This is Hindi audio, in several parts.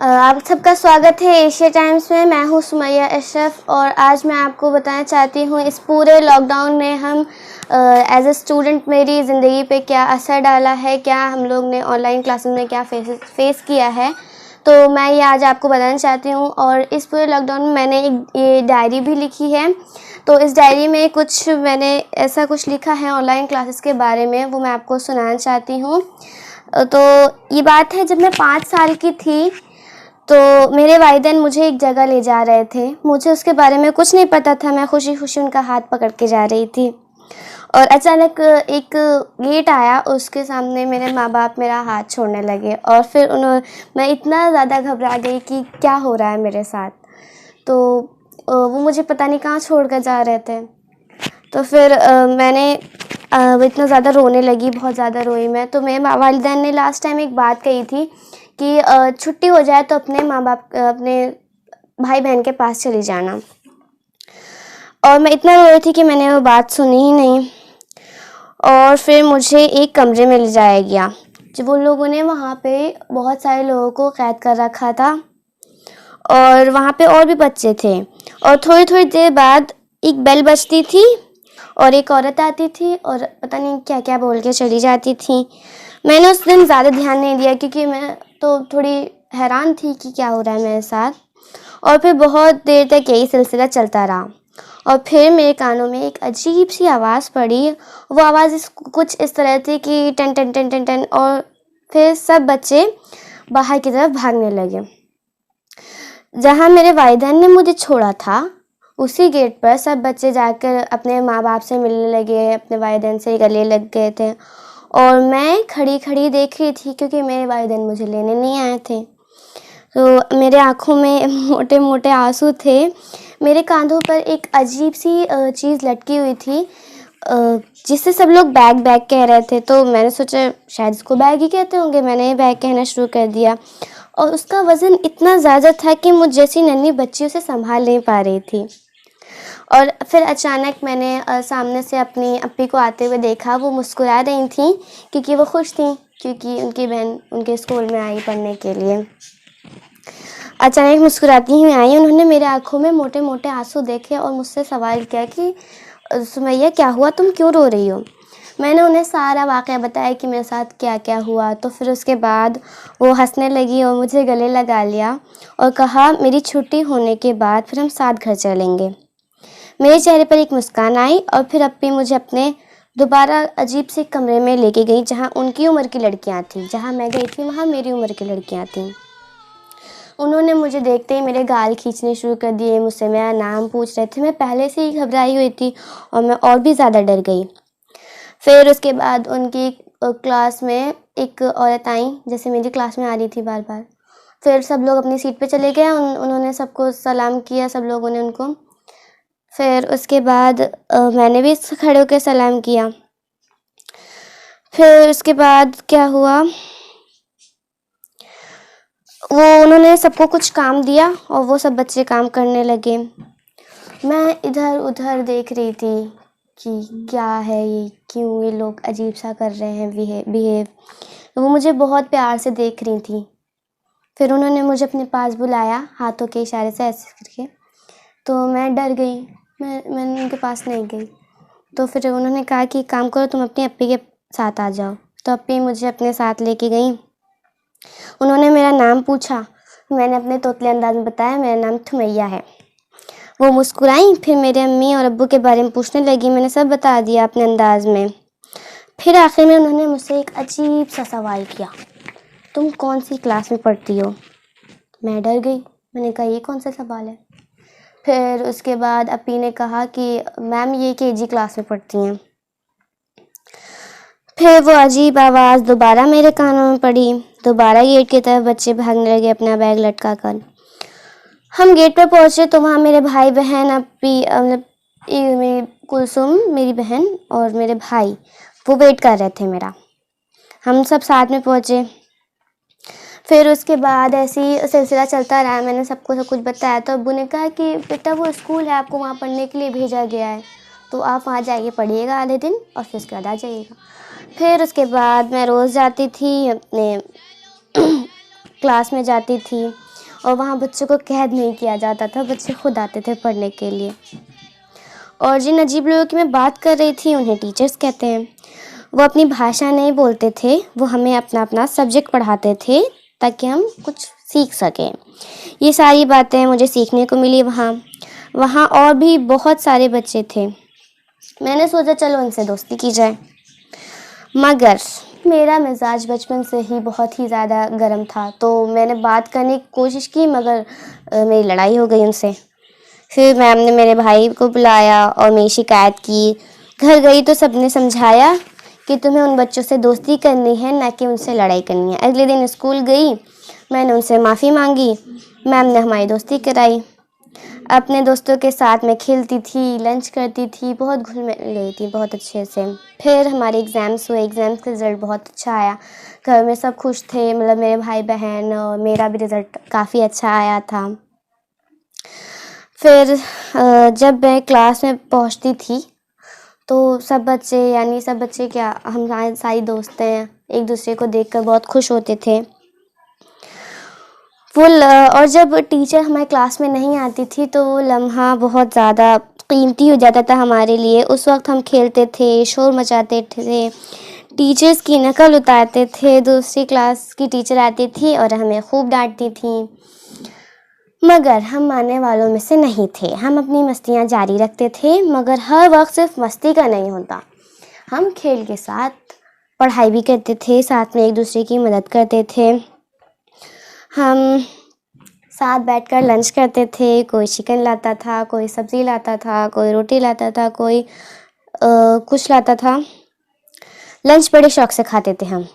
आप सबका स्वागत है एशिया टाइम्स में। मैं हूं सुमैया अशरफ और आज मैं आपको बताना चाहती हूं इस पूरे लॉकडाउन में हम एज अ स्टूडेंट मेरी ज़िंदगी पे क्या असर डाला है, क्या हम लोग ने ऑनलाइन क्लासेस में क्या फेस किया है। तो मैं ये आज आपको बताना चाहती हूँ। और इस पूरे लॉकडाउन में मैंने एक ये डायरी भी लिखी है। तो इस डायरी में मैंने ऐसा कुछ लिखा है ऑनलाइन क्लासेस के बारे में, वो मैं आपको सुनाना चाहती हूँ। तो ये बात है, जब मैं 5 साल की थी तो मेरे वालिदैन मुझे एक जगह ले जा रहे थे। मुझे उसके बारे में कुछ नहीं पता था। मैं खुशी खुशी उनका हाथ पकड़ के जा रही थी और अचानक एक गेट आया, उसके सामने मेरे माँ बाप मेरा हाथ छोड़ने लगे और फिर मैं इतना ज़्यादा घबरा गई कि क्या हो रहा है मेरे साथ। तो वो मुझे पता नहीं कहाँ छोड़ कर जा रहे थे। तो फिर मैंने वो इतना ज़्यादा रोने लगी, बहुत ज़्यादा रोई मैं। तो मेरे वालिदैन ने लास्ट टाइम एक बात कही थी कि छुट्टी हो जाए तो अपने भाई बहन के पास चली जाना। और मैं इतना रोई थी कि मैंने वो बात सुनी ही नहीं। और फिर मुझे एक कमरे में ले जाया गया। जब उन लोगों ने वहाँ पे बहुत सारे लोगों को कैद कर रखा था और वहाँ पे और भी बच्चे थे। और थोड़ी थोड़ी देर बाद एक बेल बजती थी और एक औरत आती थी और पता नहीं क्या क्या बोल के चली जाती थी। मैंने उस दिन ज़्यादा ध्यान नहीं दिया क्योंकि मैं तो थोड़ी हैरान थी कि क्या हो रहा है मेरे साथ। और फिर बहुत देर तक यही सिलसिला चलता रहा और फिर मेरे कानों में एक अजीब सी आवाज़ पड़ी। वो आवाज़ कुछ इस तरह थी कि टन टन टन टन टन। और फिर सब बच्चे बाहर की तरफ भागने लगे। जहाँ मेरे वालिदैन ने मुझे छोड़ा था उसी गेट पर सब बच्चे जाकर अपने माँ बाप से मिलने लगे, अपने वालिदैन से गले लग गए थे। और मैं खड़ी खड़ी देख रही थी क्योंकि मेरे वालिदैन मुझे लेने नहीं आए थे। तो मेरे आँखों में मोटे मोटे आंसू थे। मेरे कांधों पर एक अजीब सी चीज़ लटकी हुई थी जिससे सब लोग बैग बैग कह रहे थे। तो मैंने सोचा शायद इसको बैग ही कहते होंगे। मैंने बैग कहना शुरू कर दिया और उसका वज़न इतना ज़्यादा था कि मुझ जैसी नन्ही बच्ची उसे संभाल नहीं पा रही थी। और फिर अचानक मैंने सामने से अपनी अप्पी को आते हुए देखा। वो मुस्कुरा रही थी क्योंकि वो खुश थी क्योंकि उनकी बहन उनके स्कूल में आई पढ़ने के लिए। अचानक मुस्कुराती हुई आई। उन्होंने मेरे आंखों में मोटे मोटे आंसू देखे और मुझसे सवाल किया कि सुमैया क्या हुआ, तुम क्यों रो रही हो। मैंने उन्हें सारा वाक़या बताया कि मेरे साथ क्या क्या हुआ। तो फिर उसके बाद वो हंसने लगी और मुझे गले लगा लिया और कहा मेरी छुट्टी होने के बाद फिर हम साथ घर चलेंगे। मेरे चेहरे पर एक मुस्कान आई और फिर अप्पी मुझे अपने दोबारा अजीब से कमरे में लेके गई जहाँ उनकी उम्र की लड़कियाँ थीं। जहाँ मैं गई थी वहाँ मेरी उम्र की लड़कियाँ थीं। उन्होंने मुझे देखते ही मेरे गाल खींचने शुरू कर दिए, मुझसे मेरा नाम पूछ रहे थे। मैं पहले से ही घबराई हुई थी और मैं और भी ज़्यादा डर गई। फिर उसके बाद उनकी क्लास में एक औरत आई, जैसे मेरी क्लास में आ रही थी बार बार। फिर सब लोग अपनी सीट पे चले गए। उन्होंने सबको सलाम किया, सब लोगों ने उनको। फिर उसके बाद मैंने भी खड़े होकर सलाम किया। फिर उसके बाद क्या हुआ, उन्होंने सबको कुछ काम दिया और वो सब बच्चे काम करने लगे। मैं इधर उधर देख रही थी कि क्या है ये, क्यों ये लोग अजीब सा कर रहे हैं बिहेव। वो मुझे बहुत प्यार से देख रही थी। फिर उन्होंने मुझे अपने पास बुलाया हाथों के इशारे से ऐसे करके। तो मैं डर गई, मैंने उनके पास नहीं गई। तो फिर उन्होंने कहा कि काम करो, तुम अपनी अप्पी के साथ आ जाओ। तो अप्पी मुझे अपने साथ लेके गई। उन्होंने मेरा नाम पूछा। मैंने अपने तोतले अंदाज में बताया मेरा नाम सुमैया है। वो मुस्कुराई। फिर मेरे अम्मी और अब्बू के बारे में पूछने लगी। मैंने सब बता दिया अपने अंदाज में। फिर आखिर में उन्होंने मुझसे एक अजीब सा सवाल किया, तुम कौन सी क्लास में पढ़ती हो। मैं डर गई। मैंने कहा ये कौन सा सवाल है। फिर उसके बाद अप्पी ने कहा कि मैम ये केजी क्लास में पढ़ती हैं। फिर वो अजीब आवाज़ दोबारा मेरे कानों में पड़ी। दोबारा गेट की तरफ बच्चे भागने लगे अपना बैग लटका कर। हम गेट पर पहुँचे तो वहाँ मेरे भाई बहन, अप्पी मेरी कुलसुम मेरी बहन और मेरे भाई वो वेट कर रहे थे मेरा। हम सब साथ में पहुँचे। फिर उसके बाद ऐसे ही सिलसिला चलता रहा। मैंने सबको सब कुछ बताया तो अब्बू ने कहा कि बेटा वो स्कूल है, आपको वहाँ पढ़ने के लिए भेजा गया है, तो आप वहाँ जाइए पढ़िएगा आधे दिन और फिर उसके बाद आ जाइएगा। फिर उसके बाद मैं रोज़ जाती थी अपने क्लास में जाती थी। और वहाँ बच्चों को कैद नहीं किया जाता था, बच्चे खुद आते थे पढ़ने के लिए। और जिन अजीब लोगों की मैं बात कर रही थी उन्हें टीचर्स कहते हैं। वो अपनी भाषा नहीं बोलते थे, वो हमें अपना अपना सब्जेक्ट पढ़ाते थे ताकि हम कुछ सीख सकें। ये सारी बातें मुझे सीखने को मिली वहाँ और भी बहुत सारे बच्चे थे। मैंने सोचा चलो उनसे दोस्ती की जाए, मगर मेरा मिजाज बचपन से ही बहुत ही ज़्यादा गर्म था, तो मैंने बात करने की कोशिश की, मगर मेरी लड़ाई हो गई उनसे। फिर मैम ने मेरे भाई को बुलाया और मेरी शिकायत की। घर गई तो सबने समझाया कि तुम्हें उन बच्चों से दोस्ती करनी है, ना कि उनसे लड़ाई करनी है। अगले दिन स्कूल गई, मैंने उनसे माफ़ी मांगी, मैम ने हमारी दोस्ती कराई। अपने दोस्तों के साथ मैं खेलती थी, लंच करती थी, बहुत घुल मिल गई थी बहुत अच्छे से। फिर हमारे एग्ज़ाम्स हुए, एग्ज़ाम्स का रिज़ल्ट बहुत अच्छा आया। घर में सब खुश थे, मतलब मेरे भाई बहन, और मेरा भी रिज़ल्ट काफ़ी अच्छा आया था। फिर जब मैं क्लास में पहुंचती थी तो सब बच्चे क्या, हम सारी दोस्तें एक दूसरे को देखकर बहुत खुश होते थे। और जब टीचर हमारे क्लास में नहीं आती थी तो वो लम्हा बहुत ज़्यादा कीमती हो जाता था हमारे लिए। उस वक्त हम खेलते थे, शोर मचाते थे, टीचर्स की नकल उतारते थे। दूसरी क्लास की टीचर आती थी और हमें खूब डांटती थी, मगर हम मानने वालों में से नहीं थे। हम अपनी मस्तियाँ जारी रखते थे, मगर हर वक्त सिर्फ मस्ती का नहीं होता, हम खेल के साथ पढ़ाई भी करते थे, साथ में एक दूसरे की मदद करते थे। हम साथ बैठकर लंच करते थे, कोई चिकन लाता था, कोई सब्ज़ी लाता था, कोई रोटी लाता था, कोई कुछ लाता था। लंच बड़े शौक़ से खाते थे हम।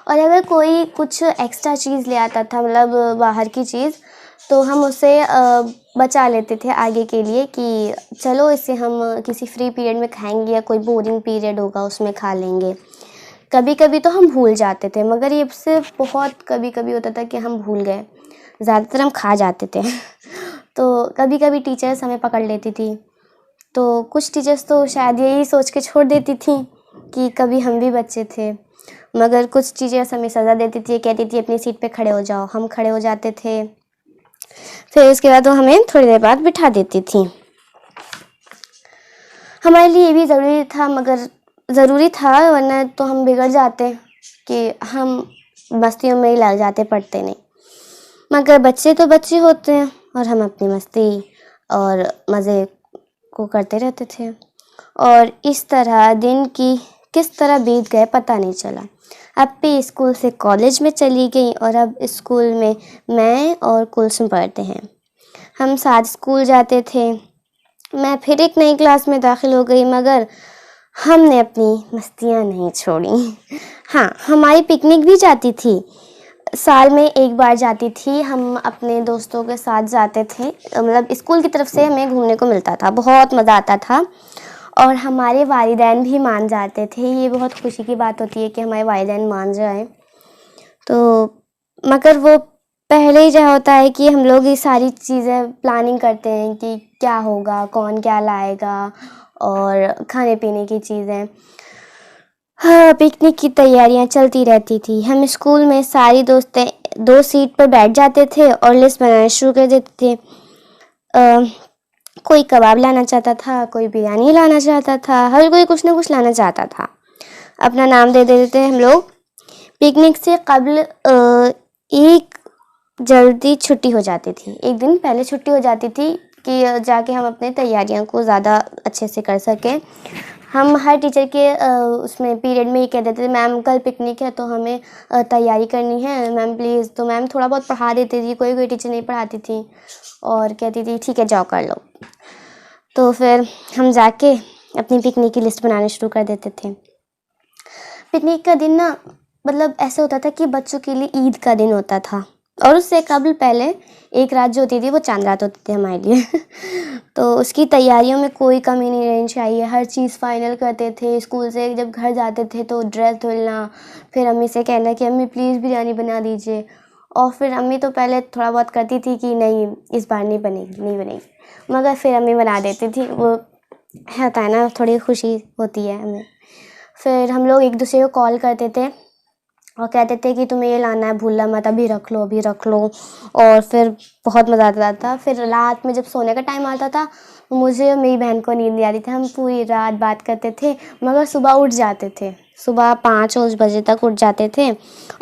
और अगर कोई कुछ एक्स्ट्रा चीज़ ले आता था, मतलब बाहर की चीज़, तो हम उसे बचा लेते थे आगे के लिए कि चलो इसे हम किसी फ्री पीरियड में खाएंगे, या कोई बोरिंग पीरियड होगा उसमें खा लेंगे। कभी कभी तो हम भूल जाते थे, मगर ये सिर्फ बहुत कभी कभी होता था कि हम भूल गए, ज़्यादातर हम खा जाते थे। तो कभी कभी टीचर्स हमें पकड़ लेती थी, तो कुछ टीचर्स तो शायद यही सोच के छोड़ देती थी कि कभी हम भी बच्चे थे, मगर कुछ टीचर्स हमें सज़ा देती थी, कहती थी अपनी सीट पे खड़े हो जाओ। हम खड़े हो जाते थे, फिर उसके बाद वो हमें थोड़ी देर बाद बिठा देती थी। हमारे लिए ये भी ज़रूरी था, मगर ज़रूरी था, वरना तो हम बिगड़ जाते कि हम मस्तियों में ही लग जाते, पढ़ते नहीं। मगर बच्चे तो बच्चे होते हैं और हम अपनी मस्ती और मज़े को करते रहते थे। और इस तरह दिन की किस तरह बीत गए पता नहीं चला। अब भी स्कूल से कॉलेज में चली गई और अब स्कूल में मैं और कुलसुम पढ़ते हैं। हम साथ स्कूल जाते थे। मैं फिर एक नई क्लास में दाखिल हो गई, मगर हमने अपनी मस्तियाँ नहीं छोड़ी। हाँ, हमारी पिकनिक भी जाती थी, साल में एक बार जाती थी। हम अपने दोस्तों के साथ जाते थे, मतलब स्कूल की तरफ से हमें घूमने को मिलता था, बहुत मज़ा आता था। और हमारे वालिदैन भी मान जाते थे। ये बहुत खुशी की बात होती है कि हमारे वालिदैन मान जाएं। तो मगर वो पहले ही जो होता है कि हम लोग ये सारी चीज़ें प्लानिंग करते हैं कि क्या होगा, कौन क्या लाएगा, और खाने पीने की चीज़ें। हाँ, पिकनिक की तैयारियां चलती रहती थी। हम स्कूल में सारी दोस्तें 2 सीट पर बैठ जाते थे और लिस्ट बनाना शुरू कर देते थे। कोई कबाब लाना चाहता था, कोई बिरयानी लाना चाहता था, हर कोई कुछ ना कुछ लाना चाहता था। अपना नाम दे देते थे हम लोग। पिकनिक से कबल एक जल्दी छुट्टी हो जाती थी, एक दिन पहले छुट्टी हो जाती थी कि जाके हम अपने तैयारियों को ज़्यादा अच्छे से कर सकें। हम हर टीचर के उसमें पीरियड में ये कह देते थे, मैम कल पिकनिक है तो हमें तैयारी करनी है मैम प्लीज़। तो मैम थोड़ा बहुत पढ़ा देती थी, कोई टीचर नहीं पढ़ाती थी और कहती थी ठीक है जाओ कर लो। तो फिर हम जाके अपनी पिकनिक की लिस्ट बनाना शुरू कर देते थे। पिकनिक का दिन ना, मतलब ऐसे होता था कि बच्चों के लिए ईद का दिन होता था, और उससे कबल पहले एक रात जो होती थी वो चांद रात होती थी हमारे लिए। तो उसकी तैयारियों में कोई कमी नहीं रहनी चाहिए, हर चीज़ फाइनल करते थे। स्कूल से जब घर जाते थे तो ड्रेस धुलना, फिर अम्मी से कहना कि अम्मी प्लीज़ बिरयानी बना दीजिए। और फिर अम्मी तो पहले थोड़ा बहुत करती थी कि नहीं इस बार नहीं बनेगी, मगर फिर अम्मी बना देती थी। वो होता है ना, थोड़ी खुशी होती है हमें। फिर हम लोग एक दूसरे को कॉल करते थे और कहते थे कि तुम्हें ये लाना है, भूलना मत, अभी रख लो, अभी रख लो। और फिर बहुत मज़ा आता था। फिर रात में जब सोने का टाइम आता था, मुझे और मेरी बहन को नींद नहीं आती थी। हम पूरी रात बात करते थे, मगर सुबह उठ जाते थे। सुबह 5 बजे तक उठ जाते थे,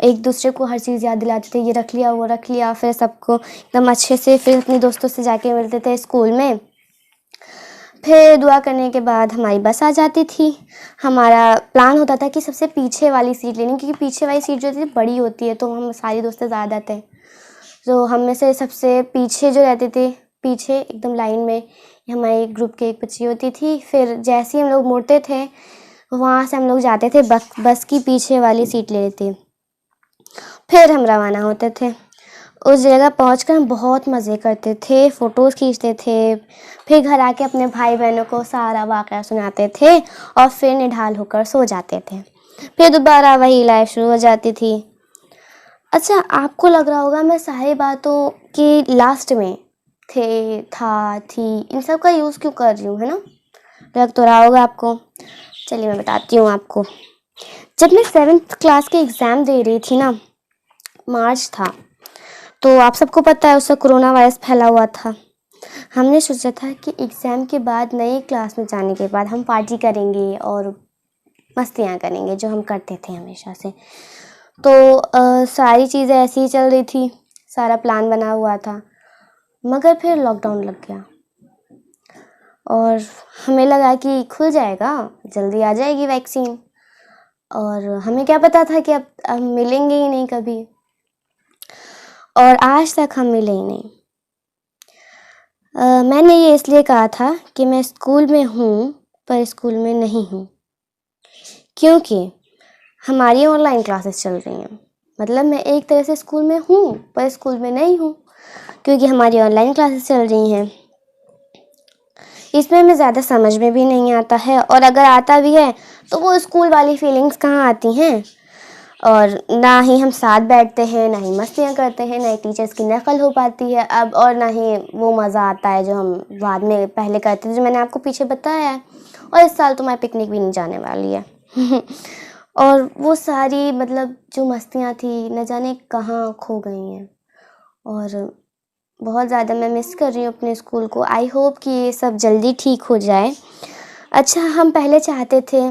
एक दूसरे को हर चीज़ याद दिलाते थे, ये रख लिया, वो रख लिया। फिर सबको एकदम अच्छे से फिर अपने दोस्तों से जाके मिलते थे स्कूल में। फिर दुआ करने के बाद हमारी बस आ जाती थी। हमारा प्लान होता था कि सबसे पीछे वाली सीट लेनी, क्योंकि पीछे वाली सीट जो होती है बड़ी होती है, तो हम सारी दोस्तें ज़्यादा थे। तो हम में से सबसे पीछे जो रहते थे, पीछे एकदम लाइन में हमारे ग्रुप के एक बच्ची होती थी। फिर जैसे ही हम लोग मुड़ते थे, वहाँ से हम लोग जाते थे बस की पीछे वाली सीट ले लेते। फिर हम रवाना होते थे। उस जगह पहुंचकर हम बहुत मज़े करते थे, फ़ोटोज़ खींचते थे। फिर घर आके अपने भाई बहनों को सारा वाक़या सुनाते थे और फिर निढाल होकर सो जाते थे। फिर दोबारा वही लाइफ शुरू हो जाती थी। अच्छा, आपको लग रहा होगा मैं सारी बातों की लास्ट में थे, था, थी, इन सब का यूज़ क्यों कर रही हूँ, है ना? लग तो रहा होगा आपको। चलिए मैं बताती हूँ आपको। जब मैं 7th क्लास के एग्ज़ाम दे रही थी ना, मार्च था, तो आप सबको पता है उससे कोरोना वायरस फैला हुआ था। हमने सोचा था कि एग्ज़ाम के बाद नई क्लास में जाने के बाद हम पार्टी करेंगे और मस्तियाँ करेंगे, जो हम करते थे हमेशा से। तो सारी चीज़ें ऐसी ही चल रही थी, सारा प्लान बना हुआ था। मगर फिर लॉकडाउन लग गया और हमें लगा कि खुल जाएगा, जल्दी आ जाएगी वैक्सीन। और हमें क्या पता था कि अब मिलेंगे ही नहीं कभी, और आज तक हम मिले ही नहीं। मैंने ये इसलिए कहा था कि मैं स्कूल में हूँ पर स्कूल में नहीं हूँ, क्योंकि हमारी ऑनलाइन क्लासेस चल रही हैं। मतलब मैं एक तरह से स्कूल में हूँ पर स्कूल में नहीं हूँ, क्योंकि हमारी ऑनलाइन क्लासेस चल रही हैं। इसमें हमें ज़्यादा समझ में भी नहीं आता है, और अगर आता भी है तो वो स्कूल वाली फीलिंग्स कहाँ आती हैं। और ना ही हम साथ बैठते हैं, ना ही मस्तियाँ करते हैं, ना ही टीचर्स की नकल हो पाती है अब, और ना ही वो मज़ा आता है जो हम बाद में पहले करते थे, जो मैंने आपको पीछे बताया है। और इस साल तो मैं पिकनिक भी नहीं जाने वाली है और वो सारी मतलब जो मस्तियाँ थी न जाने कहाँ खो गई हैं, और बहुत ज़्यादा मैं मिस कर रही हूँ अपने स्कूल को। आई होप कि ये सब जल्दी ठीक हो जाए। अच्छा, हम पहले चाहते थे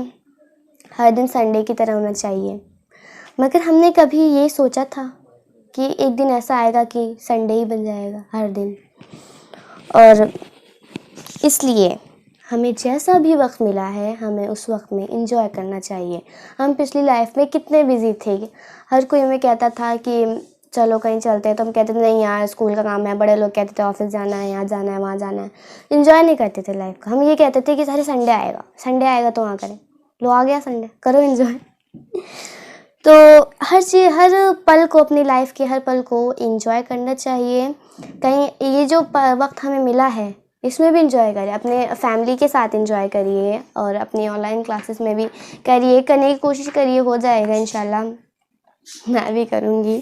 हर दिन संडे की तरह होना चाहिए, मगर हमने कभी ये सोचा था कि एक दिन ऐसा आएगा कि संडे ही बन जाएगा हर दिन। और इसलिए हमें जैसा भी वक्त मिला है, हमें उस वक्त में एंजॉय करना चाहिए। हम पिछली लाइफ में कितने बिजी थे, हर कोई हमें कहता था कि चलो कहीं चलते हैं, तो हम कहते थे नहीं यार स्कूल का काम है। बड़े लोग कहते थे ऑफिस जाना है, यहाँ जाना है, वहाँ जाना है। एंजॉय नहीं करते थे लाइफ का। हम ये कहते थे कि सारे संडे आएगा तो वहाँ करें। लो आ गया संडे, करो एंजॉय तो हर पल को, अपनी लाइफ के हर पल को एंजॉय करना चाहिए। कहीं ये जो वक्त हमें मिला है इसमें भी एंजॉय करिए, अपने फैमिली के साथ एंजॉय करिए, और अपनी ऑनलाइन क्लासेस में भी करिए, करने की कोशिश करिए, हो जाएगा इंशाल्लाह। मैं भी करूँगी।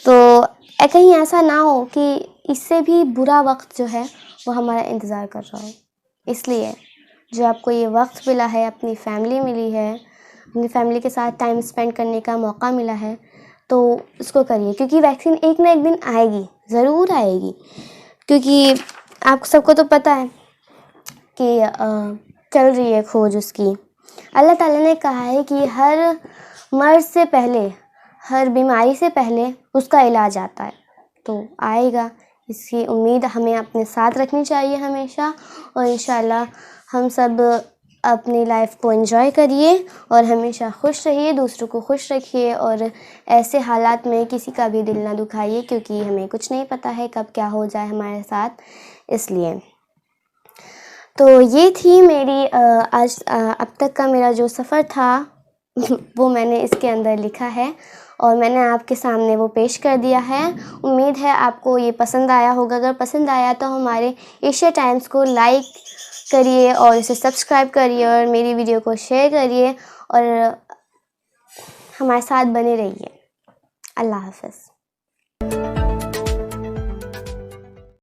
तो कहीं ऐसा ना हो कि इससे भी बुरा वक्त जो है वो हमारा इंतज़ार कर रहा हो। इसलिए जो आपको ये वक्त मिला है, अपनी फैमिली मिली है, अपनी फैमिली के साथ टाइम स्पेंड करने का मौका मिला है, तो उसको करिए, क्योंकि वैक्सीन एक ना एक दिन आएगी, ज़रूर आएगी। क्योंकि आप सबको तो पता है कि चल रही है खोज उसकी। अल्लाह ताला ने कहा है कि हर मर्ज़ से पहले, हर बीमारी से पहले उसका इलाज आता है, तो आएगा। इसकी उम्मीद हमें अपने साथ रखनी चाहिए हमेशा, और इंशाल्लाह हम सब अपनी लाइफ को एंजॉय करिए और हमेशा खुश रहिए, दूसरों को खुश रखिए, और ऐसे हालात में किसी का भी दिल ना दुखाइए, क्योंकि हमें कुछ नहीं पता है कब क्या हो जाए हमारे साथ। इसलिए तो ये थी मेरी आज अब तक का मेरा जो सफ़र था वो मैंने इसके अंदर लिखा है और मैंने आपके सामने वो पेश कर दिया है। उम्मीद है आपको ये पसंद आया होगा। अगर पसंद आया तो हमारे एशिया टाइम्स को लाइक करिए और इसे सब्सक्राइब करिए और मेरी वीडियो को शेयर करिए और हमारे साथ बने रहिए। अल्लाह हाफ़िज़।